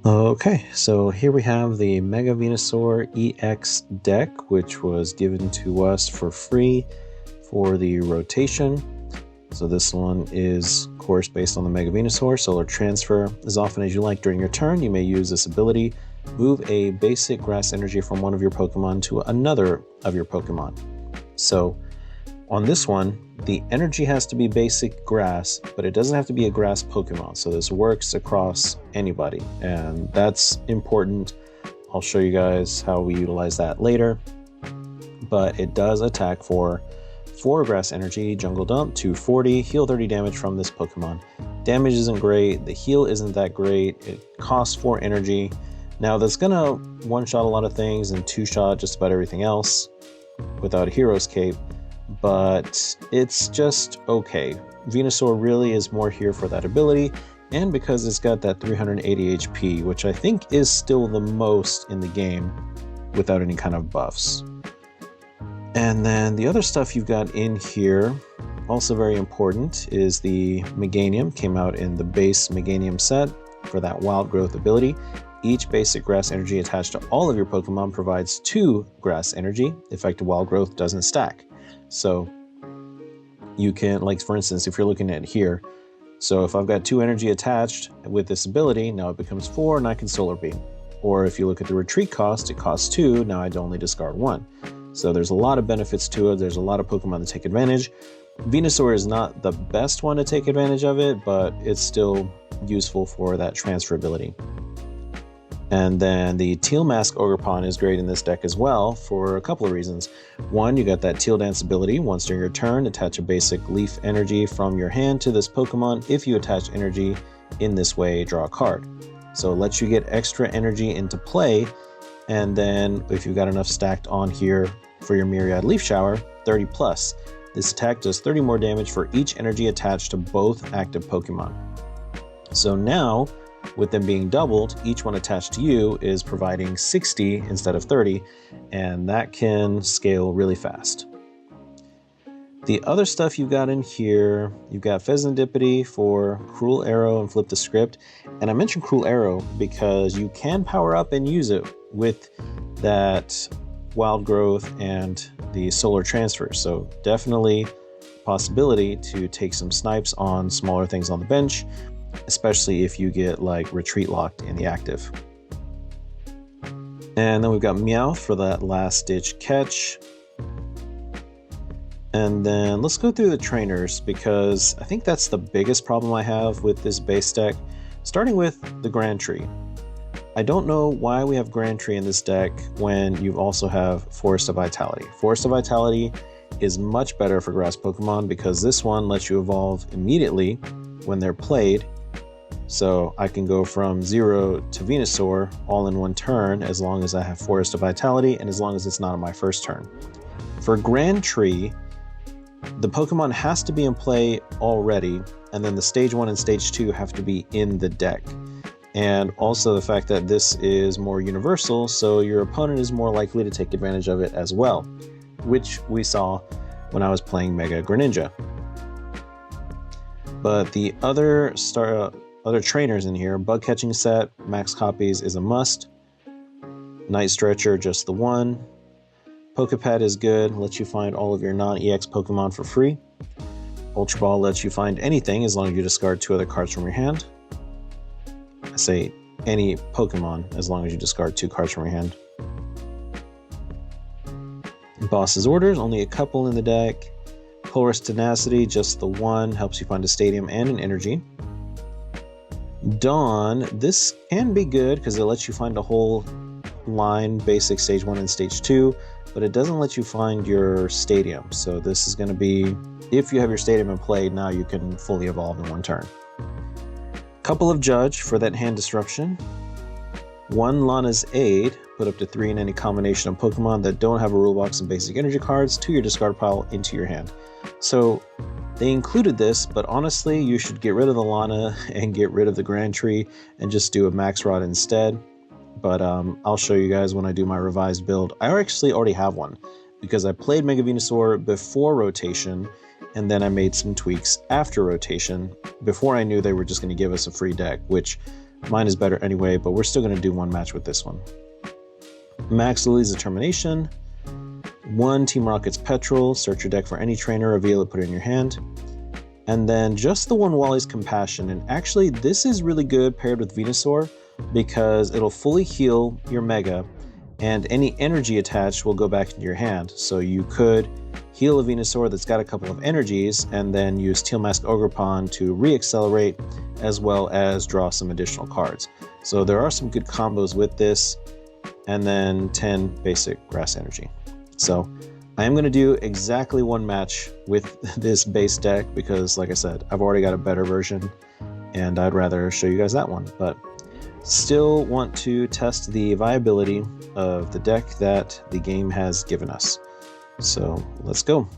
Okay, so here we have the Mega Venusaur EX deck, which was given to us for free for the rotation. So this one is, of course, based on the Mega Venusaur. Solar Transfer. As often as you like during your turn, you may use this ability. Move a basic grass energy from one of your Pokemon to another of your Pokemon. So on this one, the energy has to be basic grass, but it doesn't have to be a grass Pokemon. So this works across anybody, and that's important. I'll show you guys how we utilize that later. But it does attack for 4 grass energy, jungle dump, 240, heal 30 damage from this Pokemon. Damage isn't great, the heal isn't that great, it costs 4 energy. Now that's gonna one-shot a lot of things and two-shot just about everything else without a Hero's Cape, but it's just okay. Venusaur really is more here for that ability, and because it's got that 380 HP, which I think is still the most in the game without any kind of buffs. And then the other stuff you've got in here, also very important, is the Meganium. Came out in the base Meganium set for that wild growth ability. Each basic grass energy attached to all of your Pokemon provides 2 grass energy. Effective wild growth doesn't stack. So you can, like for instance, if you're looking at here, so if I've got 2 energy attached with this ability, now it becomes 4 and I can Solar Beam. Or if you look at the retreat cost, it costs 2, now I'd only discard 1. So there's a lot of benefits to it. There's a lot of Pokemon to take advantage. Venusaur is not the best one to take advantage of it, but it's still useful for that transferability. And then the Teal Mask Ogerpon is great in this deck as well for a couple of reasons. One, you got that Teal Dance ability. Once during your turn, attach a basic leaf energy from your hand to this Pokemon. If you attach energy in this way, draw a card. So it lets you get extra energy into play. And then if you've got enough stacked on here for your Myriad Leaf Shower, 30 plus. This attack does 30 more damage for each energy attached to both active Pokemon. So now, with them being doubled, each one attached to you is providing 60 instead of 30, and that can scale really fast. The other stuff you've got in here, you've got Pheasantipity for Cruel Arrow and Flip the Script. And I mentioned Cruel Arrow because you can power up and use it with that Wild Growth and the Solar Transfer. So definitely possibility to take some snipes on smaller things on the bench, especially if you get like retreat locked in the active. And then we've got Meowth for that last ditch catch. And then let's go through the trainers, because I think that's the biggest problem I have with this base deck, starting with the Grand Tree. I don't know why we have Grand Tree in this deck when you also have Forest of Vitality. Forest of Vitality is much better for grass Pokemon because this one lets you evolve immediately when they're played. So I can go from 0 to Venusaur all in one turn as long as I have Forest of Vitality and as long as it's not on my first turn. For Grand Tree, the Pokemon has to be in play already, and then the Stage 1 and Stage 2 have to be in the deck. And also the fact that this is more universal, so your opponent is more likely to take advantage of it as well, which we saw when I was playing Mega Greninja. But the other trainers in here, Bug Catching Set, max copies is a must. Night Stretcher, just the one. Pokepad is good, lets you find all of your non-EX Pokemon for free. Ultra Ball lets you find anything as long as you discard 2 other cards from your hand. I say any Pokemon as long as you discard 2 cards from your hand. Boss's Orders, only a couple in the deck. Colress Tenacity, just the one, helps you find a stadium and an energy. Dawn, this can be good because it lets you find a whole line, basic Stage 1 and Stage 2, but it doesn't let you find your stadium. So this is going to be, if you have your stadium in play, now you can fully evolve in one turn. Couple of Judge for that hand disruption. 1 Lana's Aid, put up to 3 in any combination of Pokemon that don't have a rule box and basic energy cards to your discard pile into your hand. So they included this, but honestly, you should get rid of the Lana and get rid of the Grand Tree and just do a Max Rod instead. But I'll show you guys when I do my revised build. I actually already have one because I played Mega Venusaur before rotation, and then I made some tweaks after rotation before I knew they were just going to give us a free deck, which Mine is better anyway, but we're still going to do one match with this one. Max Lily's Determination. 1 Team Rocket's Petrol. Search your deck for any trainer, reveal it, put it in your hand. And then just the 1 Wally's Compassion. And actually, this is really good paired with Venusaur because it'll fully heal your Mega, and any energy attached will go back into your hand. So you could heal a Venusaur that's got a couple of energies, and then use Teal Mask Ogerpon to re-accelerate, as well as draw some additional cards. So there are some good combos with this, and then 10 basic Grass Energy. So I am going to do exactly 1 match with this base deck because, like I said, I've already got a better version, and I'd rather show you guys that one. But still want to test the viability of the deck that the game has given us. So let's go.